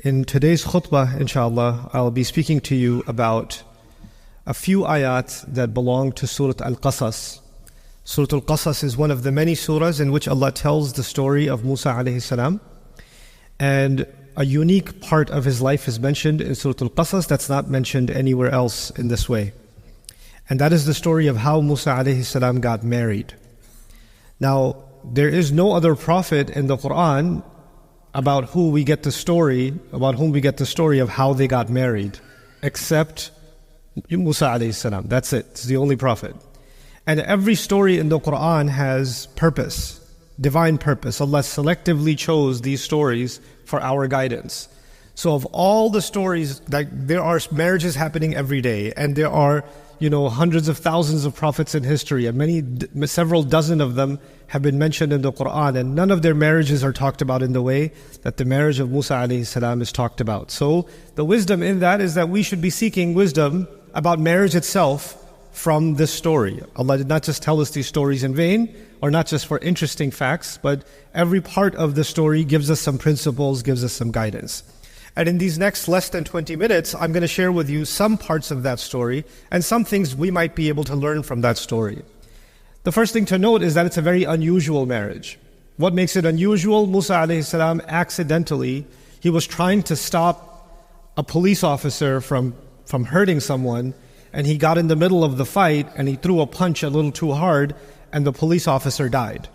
In today's khutbah, inshallah, I'll be speaking to you about a few ayat that belong to Surah Al-Qasas. Surah Al-Qasas is one of the many surahs in which Allah tells the story of Musa alayhi salam. And a unique part of his life is mentioned in Surah Al-Qasas that's not mentioned anywhere else in this way. And that is the story of how Musa alayhi salam got married. Now, there is no other prophet in the Qur'an about whom we get the story of how they got married, except Musa alayhi salam. That's it. It's the only prophet. And every story in the Qur'an has purpose, divine purpose. Allah selectively chose these stories for our guidance. So of all the stories, like there are marriages happening every day, and there are hundreds of thousands of prophets in history, and several dozen of them have been mentioned in the Qur'an, and none of their marriages are talked about in the way that the marriage of Musa alayhi salam is talked about. So the wisdom in that is that we should be seeking wisdom about marriage itself from this story. Allah did not just tell us these stories in vain, or not just for interesting facts, but every part of the story gives us some principles, gives us some guidance. And in these next less than 20 minutes, I'm going to share with you some parts of that story and some things we might be able to learn from that story. The first thing to note is that it's a very unusual marriage. What makes it unusual? Musa alayhi salam accidentally, he was trying to stop a police officer from hurting someone, and he got in the middle of the fight and he threw a punch a little too hard, and the police officer died.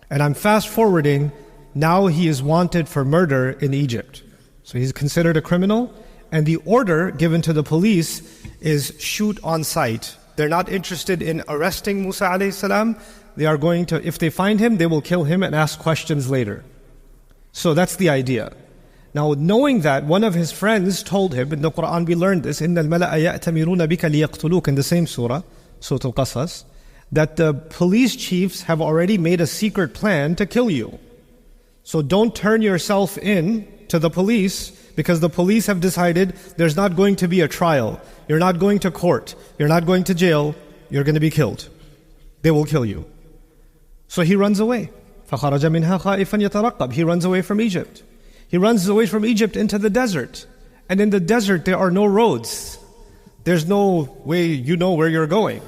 And I'm fast forwarding, now he is wanted for murder in Egypt. So he's considered a criminal, and the order given to the police is shoot on sight. They're not interested in arresting Musa alayhi salam. They are going to, if they find him, they will kill him and ask questions later. So that's the idea. Now, knowing that, one of his friends told him, in the Qur'an we learned this, إِنَّ الْمَلَأَ يَأْتَمِرُونَ بِكَ لِيَقْتُلُوكَ, in the same surah, Surah Al-Qasas, that the police chiefs have already made a secret plan to kill you. So don't turn yourself in to the police, because the police have decided there's not going to be a trial. You're not going to court. You're not going to jail. You're going to be killed. They will kill you. So he runs away. فَخَرَجَ مِنْهَا خَائِفًا يَتَرَقَّبْ. He runs away from Egypt. He runs away from Egypt into the desert. And in the desert there are no roads. There's no way you know where you're going.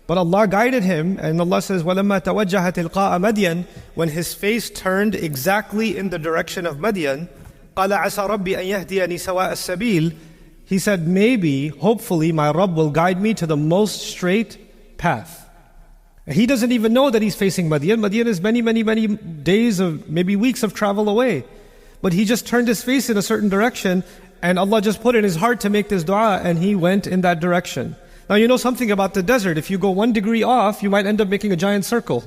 But Allah guided him, and Allah says, وَلَمَّا تَوَجَّهَ تِلْقَاءَ مَدْيَنَ, when his face turned exactly in the direction of Madian, قَالَ عَسَى رَبِّي أَن يَهْدِيَنِي سَوَاءَ السَّبِيلِ, he said, maybe, hopefully, my Rabb will guide me to the most straight path. He doesn't even know that he's facing Madian. Madian is many, many, many days of, maybe weeks of travel away. But he just turned his face in a certain direction, and Allah just put in his heart to make this dua, and he went in that direction. Now you know something about the desert. If you go 1 degree off, you might end up making a giant circle.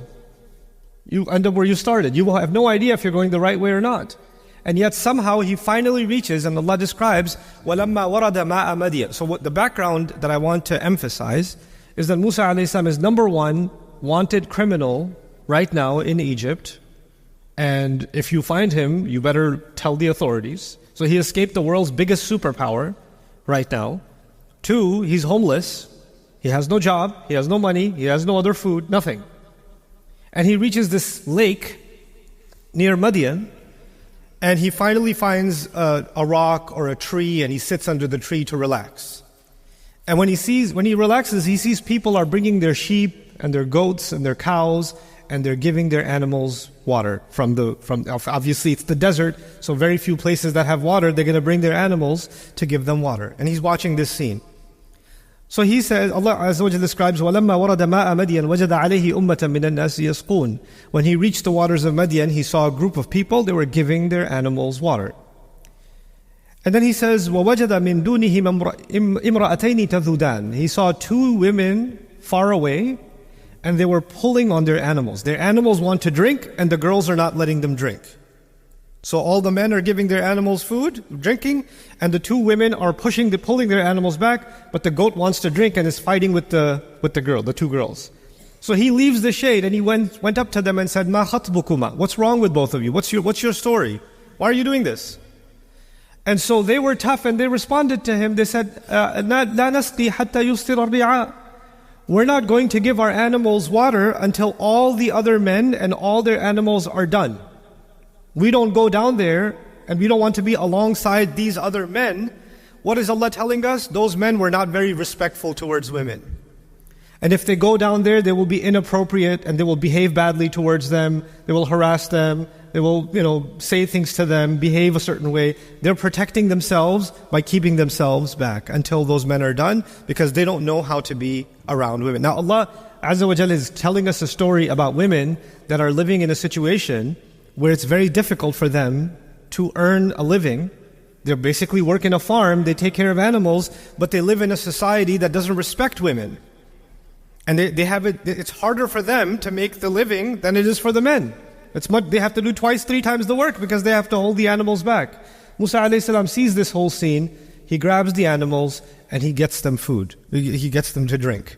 You end up where you started. You will have no idea if you're going the right way or not. And yet somehow he finally reaches, and Allah describes, وَلَمَّا وَرَدَ مَاءَ مَدْيَنَ. So what the background that I want to emphasize is that Musa alayhi salam is number one wanted criminal right now in Egypt. And if you find him, you better tell the authorities. So he escaped the world's biggest superpower right now. 2, he's homeless. He has no job. He has no money. He has no other food. Nothing. And he reaches this lake near Madian. And he finally finds a rock or a tree, and he sits under the tree to relax. And when he relaxes, he sees people are bringing their sheep and their goats and their cows, and they're giving their animals water from obviously it's the desert, so very few places that have water, they're going to bring their animals to give them water. And he's watching this scene. So he says, Allah Azza wa Jalla describes, وَلَمَّا وَرَدَ مَاءَ مَدْيَنَ وَجَدَ عَلَيْهِ أُمَّةً مِّنَ النَّاسِ يَسْقُونَ. When he reached the waters of Madian, he saw a group of people, they were giving their animals water. And then he says, وَوَجَدَ مِن دُونِهِمْ إِمْرَأَتَيْنِ تَذُودَانِ. He saw 2 women far away, and they were pulling on their animals. Their animals want to drink, and the girls are not letting them drink. So all the men are giving their animals food, drinking, and the 2 women are pulling their animals back, but the goat wants to drink and is fighting with the 2 girls. So he leaves the shade and he went up to them and said, "Ma khatbukuma? What's wrong with both of you? What's your story? Why are you doing this?" And so they were tough and they responded to him. They said, "La nasqi hatta yustir ar-ri'a." We're not going to give our animals water until all the other men and all their animals are done. We don't go down there and we don't want to be alongside these other men, what is Allah telling us? Those men were not very respectful towards women. And if they go down there, they will be inappropriate and they will behave badly towards them. They will harass them. They will, say things to them, behave a certain way. They're protecting themselves by keeping themselves back until those men are done, because they don't know how to be around women. Now Allah Azza wa Jalla is telling us a story about women that are living in a situation where it's very difficult for them to earn a living. They basically work in a farm, they take care of animals, but they live in a society that doesn't respect women. And it's harder for them to make the living than it is for the men. They have to do 2, 3 times the work because they have to hold the animals back. Musa alayhi salam sees this whole scene. He grabs the animals and he gets them food. He gets them to drink.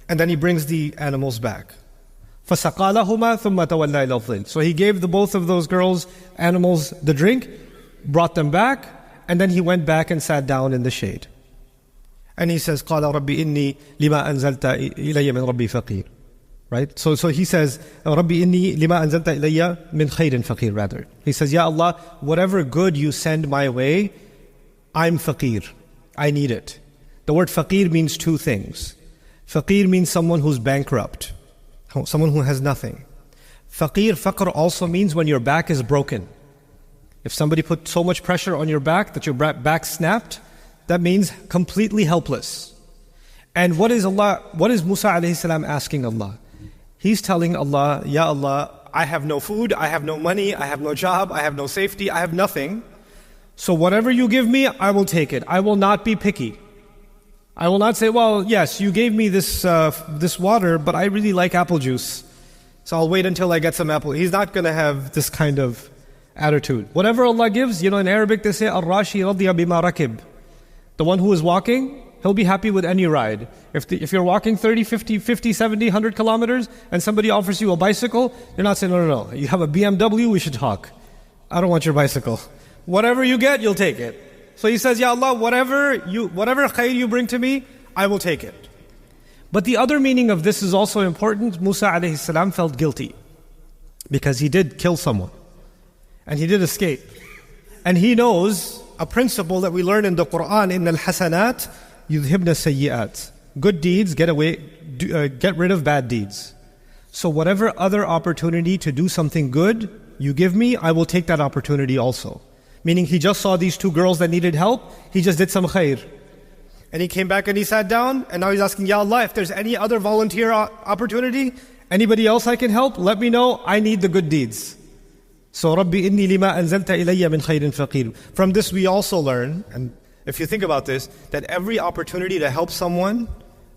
And then he brings the animals back. فَسَقَى لَهُمَا ثُمَّ تَوَلَّى إِلَى الظِّلِّ. So he gave both of those girls, animals, the drink, brought them back, and then he went back and sat down in the shade. And he says, قَالَ رَبِّ إِنِّي لِمَا أَنزَلْتَ إِلَيَّ مِنْ رَبِّي فَقِيرٌ. Right? So he says, رَبِّ إِنِّي لِمَا أَنزَلْتَ إِلَيَّ مِنْ خَيْرٍ فَقِيرٌ rather. He says, Ya Allah, whatever good you send my way, I'm faqir. I need it. The word faqir means 2 things. Faqir means someone who's bankrupt, someone who has nothing. Faqr also means when your back is broken. If somebody put so much pressure on your back that your back snapped, that means completely helpless. And what is Musa alayhi salam asking Allah? He's telling Allah, Ya Allah, I have no food, I have no money, I have no job, I have no safety, I have nothing. So whatever you give me, I will take it. I will not be picky. I will not say, well, yes, you gave me this water, but I really like apple juice, so I'll wait until I get some apple. He's not going to have this kind of attitude. Whatever Allah gives, in Arabic they say, Ar-Rashi radiya bima rakib. The one who is walking, he'll be happy with any ride. If you're walking 30, 50, 70, 100 kilometers, and somebody offers you a bicycle, you're not saying, no, you have a BMW, we should talk. I don't want your bicycle. Whatever you get, you'll take it. So he says, Ya Allah, whatever khair you bring to me, I will take it. But the other meaning of this is also important. Musa alayhi salam felt guilty because he did kill someone and he did escape. And he knows a principle that we learn in the Qur'an, إِنَّ الْحَسَنَاتِ يُذْهِبْنَ السَّيِّئَاتِ. Good deeds get rid of bad deeds. So whatever other opportunity to do something good you give me, I will take that opportunity also. Meaning he just saw these 2 girls that needed help, he just did some khair. And he came back and he sat down, and now he's asking, Ya Allah, if there's any other volunteer opportunity, anybody else I can help, let me know, I need the good deeds. So, Rabbi inni lima anzalta ilayya min khairin faqir. From this we also learn, and if you think about this, that every opportunity to help someone,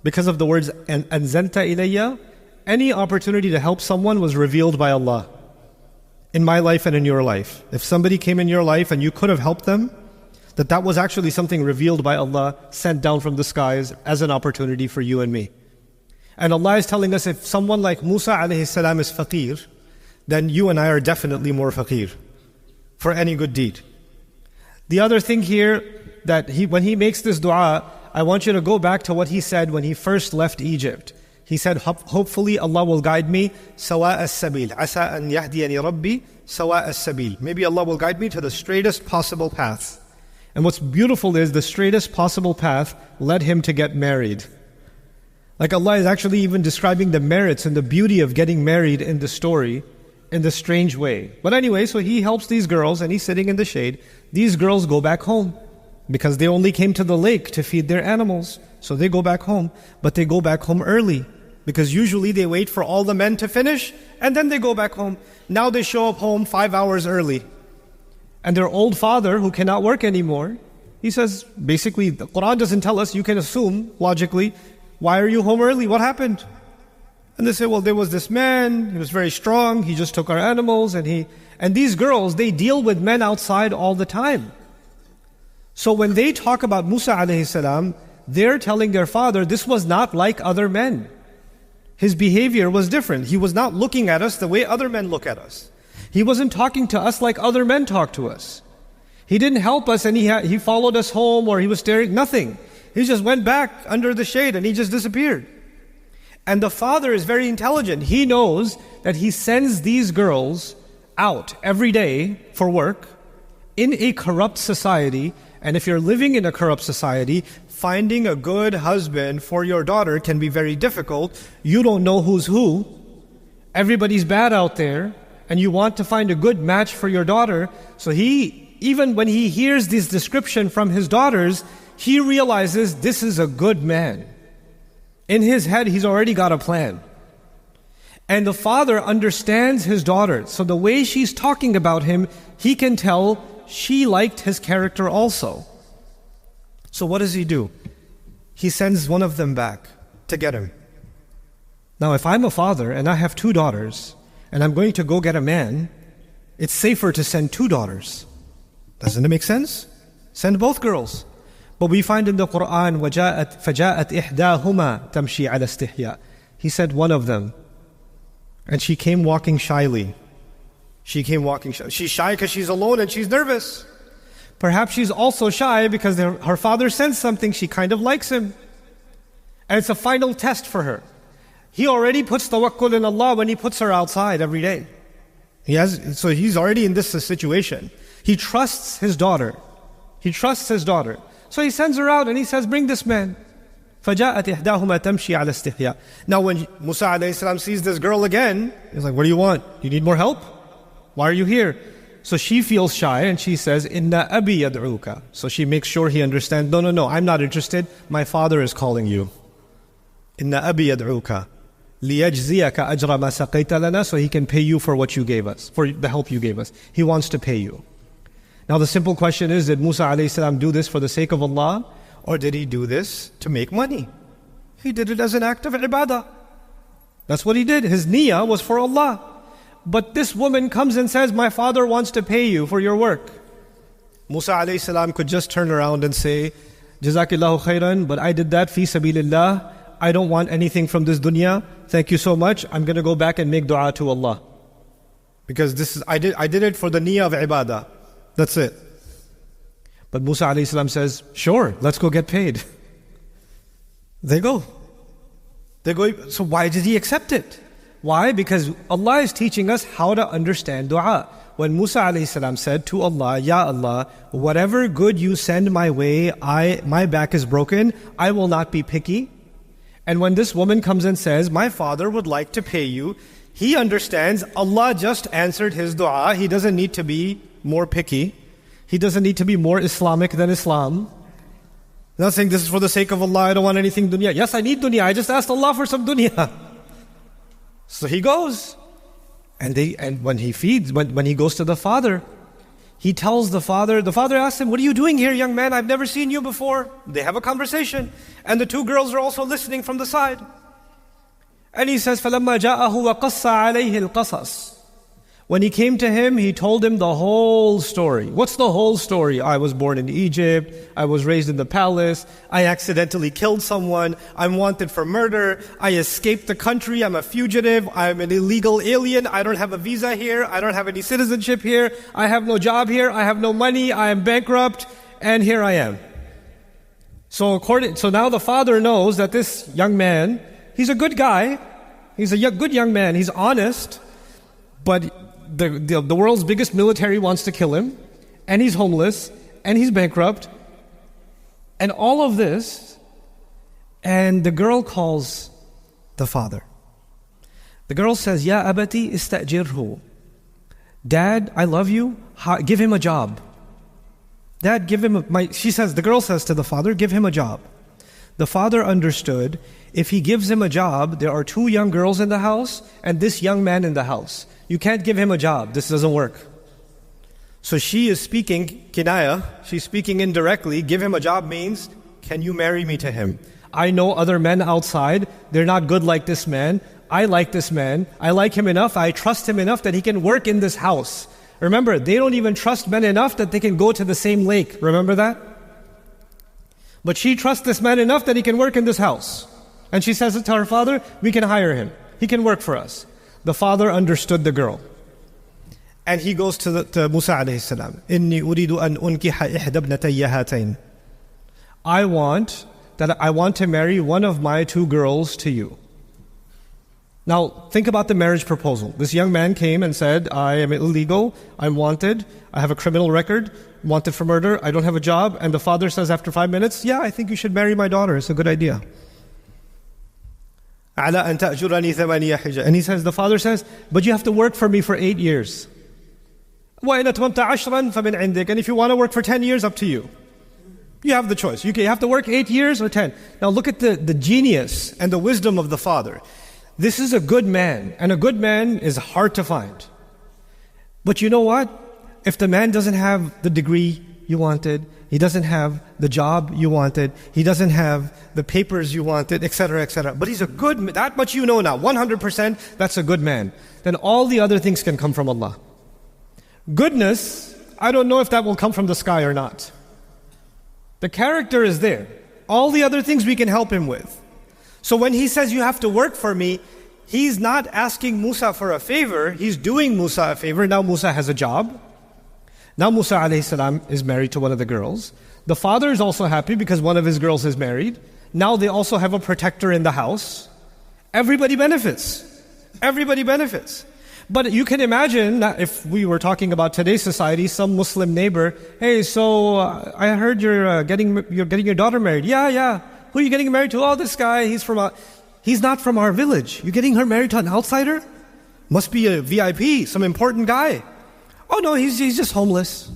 because of the words anzalta ilayya, any opportunity to help someone was revealed by Allah. In my life and in your life. If somebody came in your life and you could have helped them, that was actually something revealed by Allah, sent down from the skies as an opportunity for you and me. And Allah is telling us, if someone like Musa alayhi salam is faqir, then you and I are definitely more faqir for any good deed. The other thing here, that when he makes this dua, I want you to go back to what he said when he first left Egypt. He said, hopefully Allah will guide me sawa as-sabil. Asa an yahdiyani rabbi sawa as-sabil. Maybe Allah will guide me to the straightest possible path. And what's beautiful is the straightest possible path led him to get married. Like Allah is actually even describing the merits and the beauty of getting married in the story in this strange way. But anyway, so he helps these girls and he's sitting in the shade. These girls go back home because they only came to the lake to feed their animals. So they go back home, but they go back home early. Because usually they wait for all the men to finish and then they go back home. Now they show up home 5 hours early. And their old father, who cannot work anymore, he says, basically, the Qur'an doesn't tell us, you can assume, logically, why are you home early? What happened? And they say, well, there was this man, he was very strong, he just took our animals, and these girls, they deal with men outside all the time. So when they talk about Musa alayhi salam, they're telling their father, this was not like other men. His behavior was different. He was not looking at us the way other men look at us. He wasn't talking to us like other men talk to us. He didn't help us and he followed us home or he was staring, nothing. He just went back under the shade and he just disappeared. And the father is very intelligent. He knows that he sends these girls out every day for work in a corrupt society, and if you're living in a corrupt society, finding a good husband for your daughter can be very difficult. You don't know who's who. Everybody's bad out there, and you want to find a good match for your daughter. So even when he hears this description from his daughters, he realizes this is a good man. In his head, he's already got a plan. And the father understands his daughter. So the way she's talking about him, he can tell she liked his character also. So what does he do? He sends one of them back to get him. Now, if I'm a father and I have 2 daughters, and I'm going to go get a man, it's safer to send 2 daughters. Doesn't it make sense? Send both girls. But we find in the Qur'an, فَجَاءَتْ إِحْدَاهُمَا تَمْشِي عَلَى اسْتِحْيَاءٍ. He said one of them, and she came walking shyly. She's shy because she's alone and she's nervous. Perhaps she's also shy because her father sent something, she kind of likes him. And it's a final test for her. He already puts tawakkul in Allah when he puts her outside every day. So he's already in this situation. He trusts his daughter. So he sends her out and he says, bring this man. فَجَاءَتْ إِحْدَاهُمَا تَمْشِي عَلَى اسْتِحْيَاءٍ. Now when Musa a.s. sees this girl again, he's like, what do you want? You need more help? Why are you here? So she feels shy and she says, Inna abi yad'uka. So she makes sure he understands, no, I'm not interested. My father is calling you. Inna abi yad'uka. لِيَجْزِيَكَ أَجْرَ مَا سَقَيْتَ لَنَا. So he can pay you for what you gave us, for the help you gave us. He wants to pay you. Now the simple question is, did Musa a.s. do this for the sake of Allah? Or did he do this to make money? He did it as an act of ibadah. That's what he did. His niyyah was for Allah. But this woman comes and says, my father wants to pay you for your work. Musa a.s. could just turn around and say, Jazakillahu khairan, but I did that fi sabilillah. I don't want anything from this dunya. Thank you so much. I'm going to go back and make dua to Allah. Because I did it for the niyyah of ibadah. That's it. But Musa a.s. says, sure, let's go get paid. They go. So why did he accept it? Why? Because Allah is teaching us how to understand dua. When Musa a.s. said to Allah, Ya Allah, whatever good you send my way, my back is broken, I will not be picky. And when this woman comes and says, my father would like to pay you, he understands Allah just answered his dua. He doesn't need to be more picky. He doesn't need to be more Islamic than Islam. Not saying this is for the sake of Allah, I don't want anything dunya. Yes, I need dunya. I just asked Allah for some dunya. So he goes. And when he goes to the father, he tells the father asks him, what are you doing here, young man? I've never seen you before. They have a conversation. And the 2 girls are also listening from the side. And he says, فَلَمَّا جَاءَهُ وَقَصَّ عَلَيْهِ الْقَصَصِ. When he came to him, he told him the whole story. What's the whole story? I was born in Egypt. I was raised in the palace. I accidentally killed someone. I'm wanted for murder. I escaped the country. I'm a fugitive. I'm an illegal alien. I don't have a visa here. I don't have any citizenship here. I have no job here. I have no money. I am bankrupt. And here I am. So now the father knows that this young man, he's a good guy. He's a good young man. He's honest. But the world's biggest military wants to kill him, and he's homeless, and he's bankrupt, and all of this, and the girl calls the father. The girl says, Ya abati istajirhu. Dad, I love you. Give him a job. Dad, the girl says to the father, give him a job. The father understood, if he gives him a job, there are 2 young girls in the house, and this young man in the house. You can't give him a job. This doesn't work. So she is speaking kinaya. She's speaking indirectly. Give him a job means, can you marry me to him? I know other men outside. They're not good like this man. I like this man. I like him enough. I trust him enough that he can work in this house. Remember, they don't even trust men enough that they can go to the same lake. Remember that? But she trusts this man enough that he can work in this house. And she says it to her father, we can hire him. He can work for us. The father understood the girl. And he goes to Musa alayhi salam. Inni uridu an unkiha ihda ibnatayya hatayn. I want to marry one of my 2 girls to you. Now, think about the marriage proposal. This young man came and said, I am illegal, I'm wanted, I have a criminal record, wanted for murder, I don't have a job. And the father says after 5 minutes, yeah, I think you should marry my daughter, it's a good idea. And he says, the father says, but you have to work for me for 8 years. And if you want to work for 10 years, up to you. You have the choice. You have to work 8 years or 10. Now look at the genius and the wisdom of the father. This is a good man, and a good man is hard to find. But you know what? If the man doesn't have the degree you wanted, he doesn't have the job you wanted, he doesn't have the papers you wanted, etc., etc. But he's a good man, that much you know now, 100%, that's a good man. Then all the other things can come from Allah. Goodness, I don't know if that will come from the sky or not. The character is there. All the other things we can help him with. So when he says you have to work for me, he's not asking Musa for a favor, he's doing Musa a favor. Now Musa has a job. Now Musa a.s. is married to one of the girls. The father is also happy because one of his girls is married. Now they also have a protector in the house. Everybody benefits. Everybody benefits. But you can imagine that if we were talking about today's society, some Muslim neighbor, hey, so I heard you're getting your daughter married. Yeah. Who are you getting married to? Oh, this guy, he's not from our village. You're getting her married to an outsider? Must be a VIP, some important guy. Oh no, he's just homeless.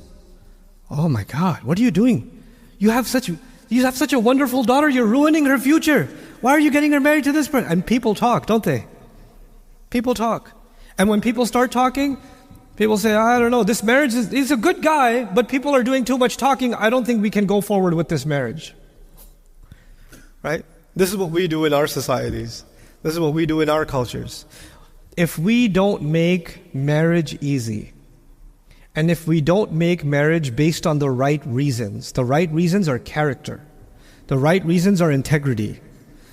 Oh my God, what are you doing? You have such a wonderful daughter, you're ruining her future. Why are you getting her married to this person? And people talk, don't they? People talk. And when people start talking, people say, I don't know, this marriage he's a good guy, but people are doing too much talking. I don't think we can go forward with this marriage. Right? This is what we do in our societies. This is what we do in our cultures. If we don't make marriage easy, and if we don't make marriage based on the right reasons are character. The right reasons are integrity.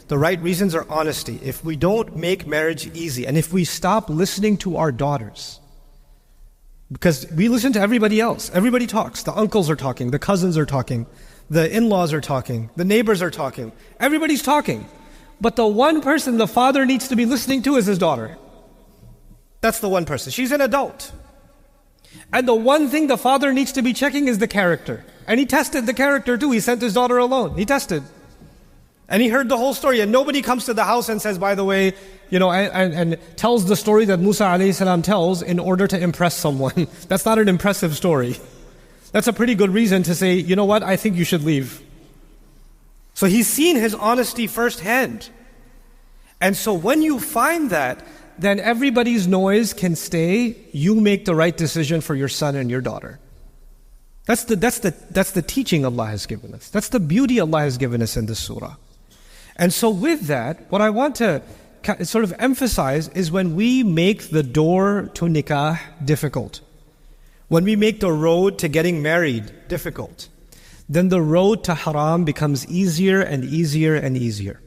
The right reasons are honesty. If we don't make marriage easy, and if we stop listening to our daughters, because we listen to everybody else. Everybody talks. The uncles are talking. The cousins are talking. The in-laws are talking. The neighbors are talking. Everybody's talking. But the one person the father needs to be listening to is his daughter. That's the one person. She's an adult. And the one thing the father needs to be checking is the character. And he tested the character too. He sent his daughter alone. He tested. And he heard the whole story. And nobody comes to the house and says, by the way, and tells the story that Musa a.s. tells in order to impress someone. That's not an impressive story. That's a pretty good reason to say, you know what, I think you should leave. So he's seen his honesty firsthand. And so when you find that, then everybody's noise can stay. You make the right decision for your son and your daughter. That's the teaching Allah has given us. That's the beauty Allah has given us in this surah. And so with that, what I want to sort of emphasize is when we make the door to nikah difficult, when we make the road to getting married difficult, then the road to haram becomes easier and easier and easier.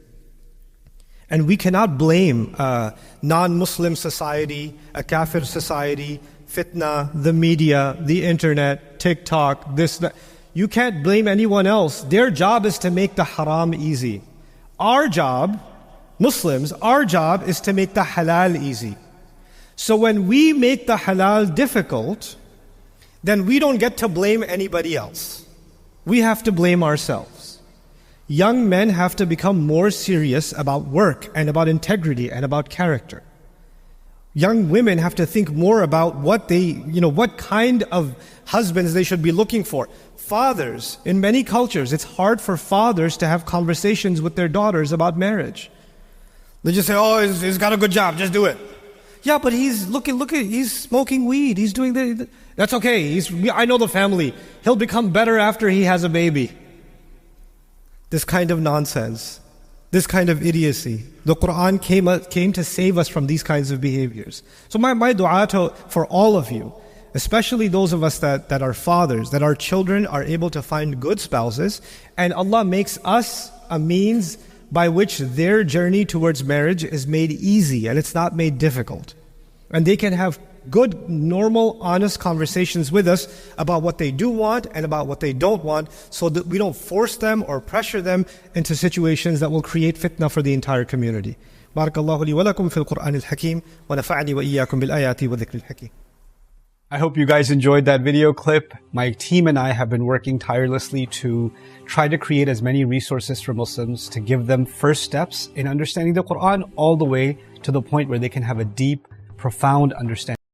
And we cannot blame a non-Muslim society, a kafir society, fitna, the media, the internet, TikTok, this, that. You can't blame anyone else. Their job is to make the haram easy. Our job, Muslims, our job is to make the halal easy. So when we make the halal difficult, then we don't get to blame anybody else. We have to blame ourselves. Young men have to become more serious about work and about integrity and about character. Young women have to think more about what kind of husbands they should be looking for. Fathers, in many cultures, it's hard for fathers to have conversations with their daughters about marriage. They just say, oh, he's got a good job, just do it. Yeah, but he's he's smoking weed, he's doing that. That's okay, I know the family. He'll become better after he has a baby. This kind of nonsense, this kind of idiocy. The Qur'an came to save us from these kinds of behaviors. So my dua for all of you, especially those of us that are fathers, that our children are able to find good spouses, and Allah makes us a means by which their journey towards marriage is made easy and it's not made difficult. And they can have good, normal, honest conversations with us about what they do want and about what they don't want, so that we don't force them or pressure them into situations that will create fitna for the entire community. بارك الله لي ولكم في القرآن الحكيم ونفعني وإياكم بالآيات والذكر الحكيم. I hope you guys enjoyed that video clip. My team and I have been working tirelessly to try to create as many resources for Muslims to give them first steps in understanding the Qur'an all the way to the point where they can have a deep, profound understanding.